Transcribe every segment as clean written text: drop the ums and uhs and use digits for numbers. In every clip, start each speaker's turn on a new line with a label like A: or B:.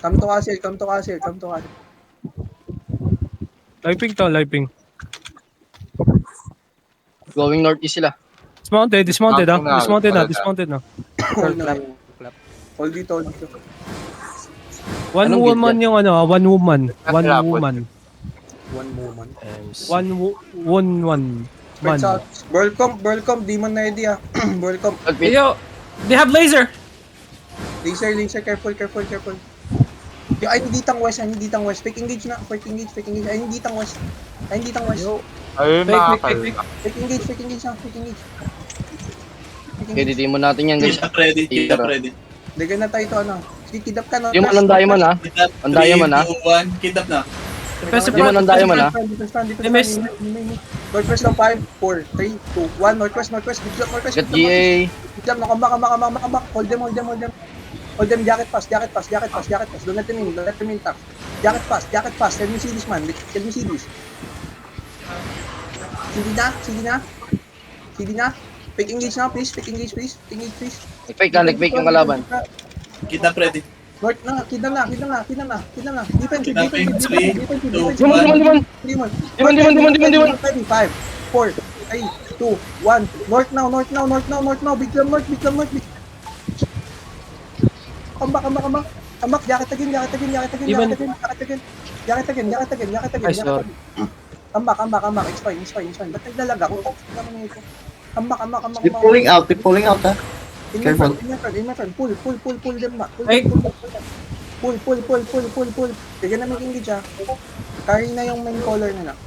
A: Come to castle, come to castle, come to castle.
B: Live ping.
C: Going northeast sila.
B: Dismounted na.
A: Hold na. Hold dito.
B: One
C: Anong
B: woman
C: guild
B: yung ano, one woman.
A: One moment.
B: One man.
A: Welcome, Demon na idea. Welcome.
D: Yo, they have laser.
A: Laser, careful. Ay, hindi tang west. Fake engage na, fake engage. Ay, hindi tang west.
E: Ayun,
D: Fake.
A: Fake engage na.
C: Okay, didimon natin yan guys.
E: Keep up ready.
A: Lagyan na tayo ito, ano. Sige, kidap ka, no.
C: Di mo ang diamond ha. Ang diamond ha.
E: 3, 2, 1, keep up na.
C: Di mo ang diamond ha.
A: Miss. Northwest ng 5, 4, 3, 2, 1. Northwest. Northwest.
C: Get GA.
A: Biglam na, kambak. Hold them, jacket pass. Don't let them in, tap. Jacket pass. Let me see this, man. CD na. Fake engage na, please. Fake engage, please.
C: Fake yung kalaban.
E: Keep up ready.
A: North na, kidam na. Defensive.
C: Dimon.
A: 5, 4, 3, 2, 1. North now. Biglam north. Kambak. Jacket again.
D: Nice, Lord.
A: Kambak. It's fine. Ba't naglalaga? Kambak.
F: They're pulling out ha. Careful.
A: In my friend. Pull them back.
D: Hey.
A: Pull. Bigyan na may engage ha. Carry na yung main color nila.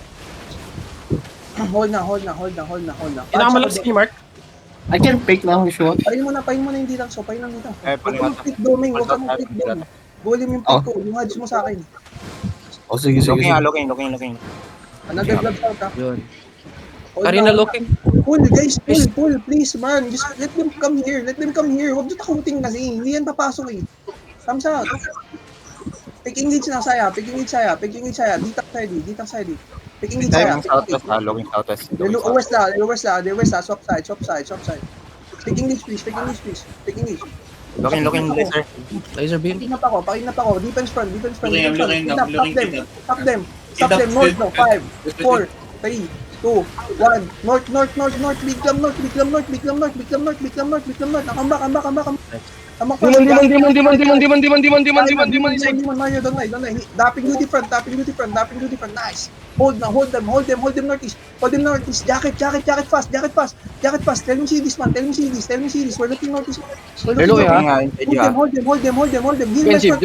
A: Hold na.
D: Inakamalakas ni Mark.
F: I can fake now if you want.
A: Pahin mo na hindi lang so. Huwag
E: paano
A: mong click doming. Golim yung pick ko. Yung hedge mo sa akin.
F: Oh, sige.
E: Looking.
A: Another glove out ha.
D: Yun.
A: Hold
D: Karina
A: na.
D: looking.
A: Pull, guys. Pull. Please, man. Just let them come here. Huwag nyo takuting kasi. Hindi yan papasok eh. Thumbs out. Pick engage na saya. Ditang side. Pick engage saya.
E: Looking southwest.
A: West la. Swap side. Pick engage, please. Pick engage.
E: Looking laser.
D: Laser beam.
A: Pakinap ako. Defense front.
E: I'm looking up.
A: Stop them. North no. 5, 4, 3, 2, 1. North. Biglam north. Nakambak. Demon, Mario, don't lie. Dapping duty front. Nice. Hold them northeast. Jacket fast. Tell me see this, man. We're looking northeast.
C: Hello,
A: Hold them. Heal my
C: Defensive,
A: front.